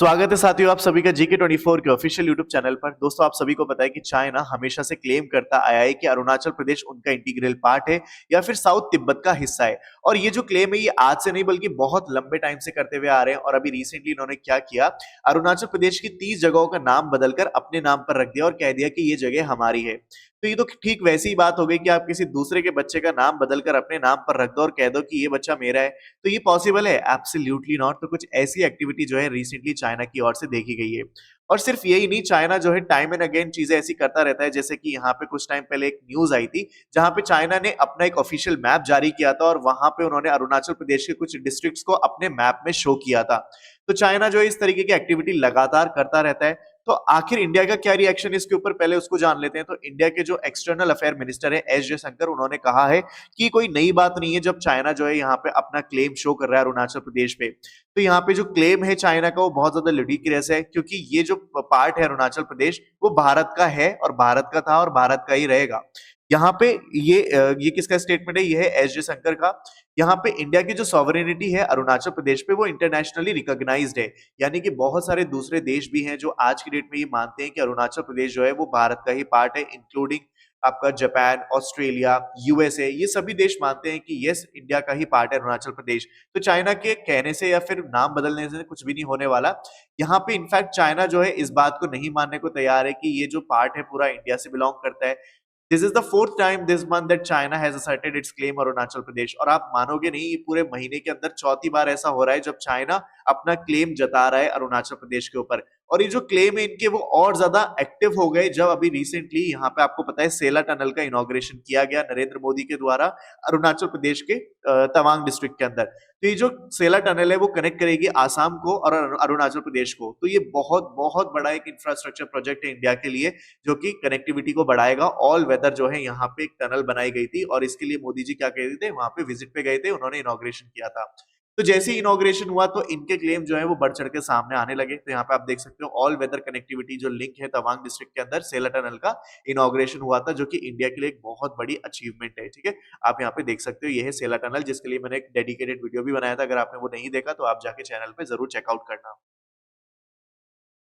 स्वागत है साथियों आप सभी का GK24 के ऑफिशियल यूट्यूब चैनल पर। दोस्तों आप सभी को पता है कि चाइना हमेशा से क्लेम करता आया है कि अरुणाचल प्रदेश उनका इंटीग्रल पार्ट है या फिर साउथ तिब्बत का हिस्सा है। और ये जो क्लेम है ये आज से नहीं बल्कि बहुत लंबे टाइम से करते हुए आ रहे हैं। और अभी रिसेंटली इन्होंने क्या किया, अरुणाचल प्रदेश की 30 जगहों का नाम बदलकर अपने नाम पर रख दिया और कह दिया कि ये जगह हमारी है। तो ये तो ठीक वैसी ही बात हो गई कि आप किसी दूसरे के बच्चे का नाम बदलकर अपने नाम पर रख दो और कह दो कि ये बच्चा मेरा है। तो ये पॉसिबल है? Absolutely not. तो कुछ ऐसी एक्टिविटी जो है रिसेंटली चाइना की ओर से देखी गई है। और सिर्फ यही नहीं, चाइना जो है टाइम एंड अगेन चीजें ऐसी करता रहता है। जैसे कि यहाँ पे कुछ टाइम पहले एक न्यूज आई थी जहां पे चाइना ने अपना एक ऑफिशियल मैप जारी किया था और वहां पे उन्होंने अरुणाचल प्रदेश के कुछ डिस्ट्रिक्ट्स को अपने मैप में शो किया था। तो चाइना जो है इस तरीके की एक्टिविटी लगातार करता रहता है। तो आखिर इंडिया का क्या रिएक्शन इसके ऊपर, पहले उसको जान लेते हैं। तो इंडिया के जो एक्सटर्नल अफेयर मिनिस्टर है एस जयशंकर, उन्होंने कहा है कि कोई नई बात नहीं है जब चाइना जो है यहाँ पे अपना क्लेम शो कर रहा है अरुणाचल प्रदेश पे। तो यहाँ पे जो क्लेम है चाइना का वो बहुत ज्यादा लुडिक्रियस है, क्योंकि ये जो पार्ट है अरुणाचल प्रदेश वो भारत का है और भारत का था और भारत का ही रहेगा। यहाँ पे ये किसका स्टेटमेंट है? ये है एस जयशंकर का। यहाँ पे इंडिया की जो सॉवरेनिटी है अरुणाचल प्रदेश पे वो इंटरनेशनली रिकॉग्नाइज्ड है। यानी कि बहुत सारे दूसरे देश भी हैं जो आज की डेट में ये मानते हैं कि अरुणाचल प्रदेश जो है वो भारत का ही पार्ट है, इंक्लूडिंग आपका जापान, ऑस्ट्रेलिया, यूएसए। ये सभी देश मानते हैं कि यस, इंडिया का ही पार्ट है अरुणाचल प्रदेश। तो चाइना के कहने से या फिर नाम बदलने से कुछ भी नहीं होने वाला। यहाँ पे इनफैक्ट चाइना जो है इस बात को नहीं मानने को तैयार है कि ये जो पार्ट है पूरा इंडिया से बिलोंग करता है। This is the fourth time this month that China has asserted its claim Arunachal Pradesh. और आप मानोगे नहीं, ये पूरे महीने के अंदर चौथी बार ऐसा हो रहा है जब चाइना अपना क्लेम जता रहा है अरुणाचल प्रदेश के ऊपर। और ये जो क्लेम है इनके वो और ज्यादा एक्टिव हो गए जब अभी रिसेंटली यहाँ पे आपको पता है सेला टनल का इनॉग्रेशन किया गया नरेंद्र मोदी के द्वारा अरुणाचल प्रदेश के तवांग डिस्ट्रिक्ट के अंदर। तो ये जो सेला टनल है वो कनेक्ट करेगी आसाम को और अरुणाचल प्रदेश को। तो ये बहुत बहुत बड़ा एक इंफ्रास्ट्रक्चर प्रोजेक्ट है इंडिया के लिए, जो कि कनेक्टिविटी को बढ़ाएगा। ऑल वेदर जो है यहाँ पे एक टनल बनाई गई थी और इसके लिए मोदी जी क्या कह रहे थे, वहां पे विजिट पे गए थे, उन्होंने इनॉग्रेशन किया था। तो जैसे ही इनॉग्रेशन हुआ तो इनके क्लेम जो है वो बढ़ चढ़ के सामने आने लगे। तो यहाँ पे आप देख सकते हो ऑल वेदर कनेक्टिविटी जो लिंक है तवांग डिस्ट्रिक्ट के अंदर सेला टनल का इनॉग्रेशन हुआ था, जो कि इंडिया के लिए एक बहुत बड़ी अचीवमेंट है। ठीक है, आप यहाँ पे देख सकते हो ये है सेला टनल, जिसके लिए मैंने एक डेडिकेटेड वीडियो भी बनाया था। अगर आपने वो नहीं देखा तो आप जाके चैनल पे जरूर चेकआउट करना।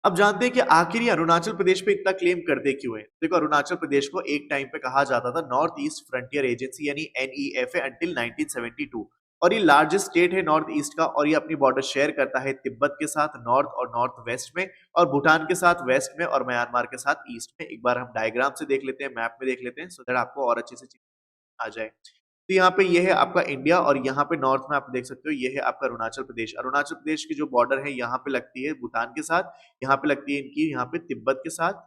अब जानते हैं कि आखिर ये अरुणाचल प्रदेश पे इतना क्लेम करते क्यों है। देखो, अरुणाचल प्रदेश को एक टाइम पे कहा जाता था नॉर्थ ईस्ट फ्रंटियर एजेंसी यानी NEFA अंटिल 1972। और ये लार्जेस्ट स्टेट है नॉर्थ ईस्ट का और ये अपनी बॉर्डर शेयर करता है तिब्बत के साथ नॉर्थ और नॉर्थ वेस्ट में, और भूटान के साथ वेस्ट में, और म्यांमार के साथ ईस्ट में। एक बार हम डायग्राम से देख लेते हैं, मैप में देख लेते हैं, सो दैट आपको और अच्छे से चीज आ जाए। तो यहाँ पे ये है आपका इंडिया और यहाँ पे नॉर्थ में आप देख सकते हो ये है आपका अरुणाचल प्रदेश। अरुणाचल प्रदेश की जो बॉर्डर है यहाँ पे लगती है भूटान के साथ, यहाँ पे लगती है इनकी यहाँ पे तिब्बत के साथ,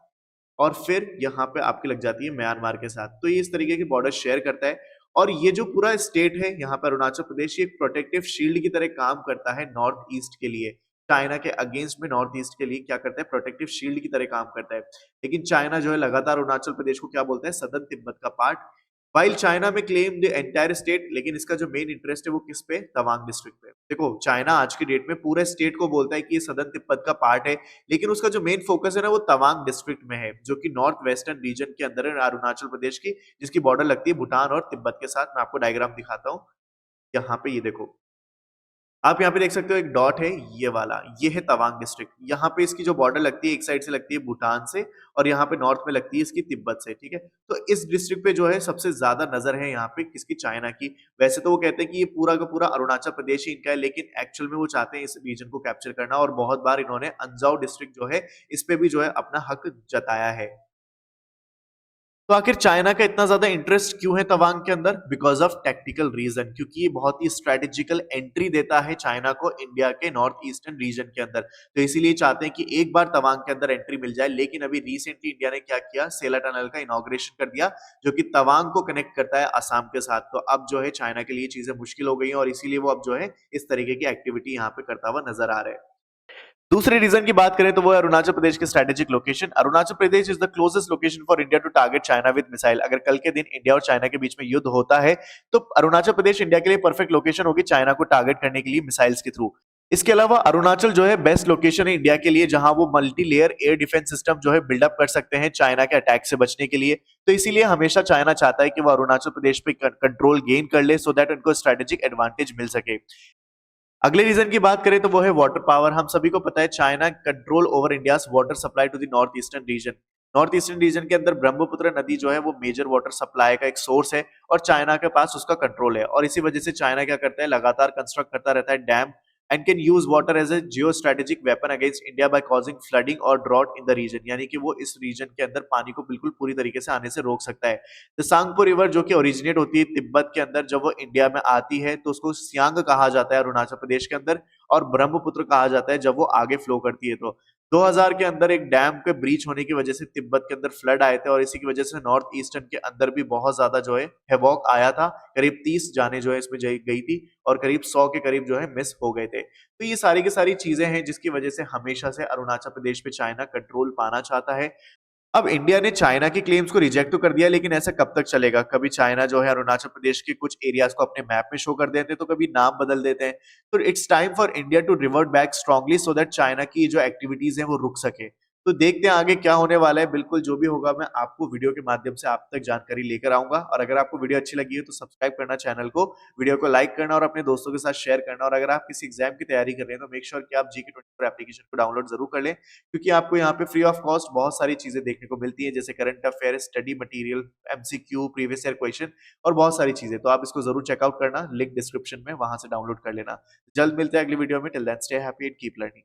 और फिर यहाँ पे आपकी लग जाती है म्यांमार के साथ। तो ये इस तरीके की बॉर्डर शेयर करता है। और ये जो पूरा स्टेट है यहाँ पे अरुणाचल प्रदेश, ये एक प्रोटेक्टिव शील्ड की तरह काम करता है नॉर्थ ईस्ट के लिए। चाइना के अगेंस्ट में नॉर्थ ईस्ट के लिए क्या करता है, प्रोटेक्टिव शील्ड की तरह काम करता है। लेकिन चाइना जो है लगातार अरुणाचल प्रदेश को क्या बोलता है, सदर्न तिब्बत का पार्ट। वाइल चाइना में क्लेम द एंटायर स्टेट, लेकिन इसका जो मेन इंटरेस्ट है वो किस पे, तवांग डिस्ट्रिक्ट पे। देखो, चाइना आज की डेट में पूरे स्टेट को बोलता है कि ये सदर्न तिब्बत का पार्ट है, लेकिन उसका जो मेन फोकस है ना वो तवांग डिस्ट्रिक्ट में है, जो कि नॉर्थ वेस्टर्न रीजन के अंदर है अरुणाचल प्रदेश की, जिसकी बॉर्डर लगती है भूटान और तिब्बत के साथ। मैं आपको डायग्राम दिखाता हूँ। यहाँ पे ये देखो, आप यहाँ पे देख सकते हो एक डॉट है ये वाला, ये है तवांग डिस्ट्रिक्ट। यहाँ पे इसकी जो बॉर्डर लगती है एक साइड से लगती है भूटान से और यहाँ पे नॉर्थ में लगती है इसकी तिब्बत से। ठीक है, तो इस डिस्ट्रिक्ट पे जो है सबसे ज्यादा नजर है यहाँ पे किसकी, चाइना की। वैसे तो वो कहते हैं कि ये पूरा का पूरा अरुणाचल प्रदेश ही इनका है, लेकिन एक्चुअल में वो चाहते हैं इस रीजन को कैप्चर करना, और बहुत बार इन्होंने अंजाव डिस्ट्रिक्ट जो है इस पे भी जो है अपना हक जताया है। तो आखिर चाइना का इतना ज्यादा इंटरेस्ट क्यों है तवांग के अंदर? बिकॉज ऑफ टेक्टिकल रीजन, क्योंकि ये बहुत ही स्ट्रेटेजिकल एंट्री देता है चाइना को इंडिया के नॉर्थ ईस्टर्न रीजन के अंदर। तो इसीलिए चाहते हैं कि एक बार तवांग के अंदर एंट्री मिल जाए। लेकिन अभी रिसेंटली इंडिया ने क्या किया, सेला टनल का इनॉग्रेशन कर दिया, जो कि तवांग को कनेक्ट करता है असम के साथ। तो अब जो है चाइना के लिए चीजें मुश्किल हो गई हैं और इसीलिए वो अब जो है इस तरीके की एक्टिविटी यहाँ पे करता हुआ नजर आ रहा है। दूसरे रीजन की बात करें तो वो है अरुणाचल प्रदेश की strategic location. Arunachal Pradesh is the closest location for India to target China with missile. अगर कल के दिन इंडिया और चाइना के बीच में युद्ध होता है तो अरुणाचल प्रदेश इंडिया के लिए परफेक्ट लोकेशन होगी चाइना को टारगेट करने के लिए मिसाइल्स के थ्रू। इसके अलावा अरुणाचल जो है बेस्ट लोकेशन है इंडिया के लिए, जहां वो multi layer air defence system जो है बिल्डअप कर सकते हैं चाइना के अटैक से बचने के लिए। तो इसीलिए हमेशा चाइना चाहता है कि वो अरुणाचल प्रदेश पे कंट्रोल गेन कर ले, सो दैट उनको स्ट्रेटेजिक एडवांटेज मिल सके। अगले रीजन की बात करें तो वो है वाटर पावर। हम सभी को पता है China control over India's water supply to the north eastern region. North eastern region के अंदर ब्रह्मपुत्र नदी जो है वो मेजर वाटर सप्लाई का एक सोर्स है और चाइना के पास उसका कंट्रोल है। और इसी वजह से चाइना क्या करता है, लगातार कंस्ट्रक्ट करता रहता है dam and can use water as a geo strategic weapon against India by causing flooding और ड्रॉट इन द रीजन। यानी कि वो इस रीजन के अंदर पानी को बिल्कुल पूरी तरीके से आने से रोक सकता है। द सांगपो रिवर जो कि ओरिजिनेट होती है तिब्बत के अंदर, जब वो इंडिया में आती है तो उसको सियांग कहा जाता है अरुणाचल प्रदेश के अंदर, और ब्रह्मपुत्र कहा जाता है जब वो आगे फ्लो करती है। तो 2000 के अंदर एक डैम के ब्रीच होने की वजह से तिब्बत के अंदर फ्लड आए थे और इसी की वजह से नॉर्थ ईस्टर्न के अंदर भी बहुत ज्यादा जो है हेवॉक आया था। करीब 30 जाने जो है इसमें गई थी और करीब 100 के करीब जो है मिस हो गए थे। तो ये सारी की सारी चीजें हैं जिसकी वजह से हमेशा से अरुणाचल प्रदेश पे चाइना कंट्रोल पाना चाहता है। अब इंडिया ने चाइना के क्लेम्स को रिजेक्ट तो कर दिया, लेकिन ऐसा कब तक चलेगा? कभी चाइना जो है अरुणाचल प्रदेश के कुछ एरियाज को अपने मैप में शो कर देते हैं तो कभी नाम बदल देते हैं। तो it's time for India to revert back strongly so that China की जो एक्टिविटीज हैं वो रुक सके। तो देखते हैं आगे क्या होने वाला है। बिल्कुल जो भी होगा मैं आपको वीडियो के माध्यम से आप तक जानकारी लेकर आऊंगा। और अगर आपको वीडियो अच्छी लगी है तो सब्सक्राइब करना चैनल को, वीडियो को लाइक करना और अपने दोस्तों के साथ शेयर करना। और अगर आप किसी एग्जाम की तैयारी कर रहे हैं तो मेक श्योर कि आप GK24 एप्लीकेशन को डाउनलोड जरूर कर लें, क्योंकि आपको यहाँ पे फ्री ऑफ कॉस्ट बहुत सारी चीजें देखने को मिलती है, जैसे current affair, study material, MCQ, previous year question और बहुत सारी चीजें। तो आप इसको जरूर चेकआउट करना, लिंक डिस्क्रिप्शन में, वहां से डाउनलोड कर लेना। जल्द मिलते हैं अगली वीडियो में। Till then stay happy and keep learning.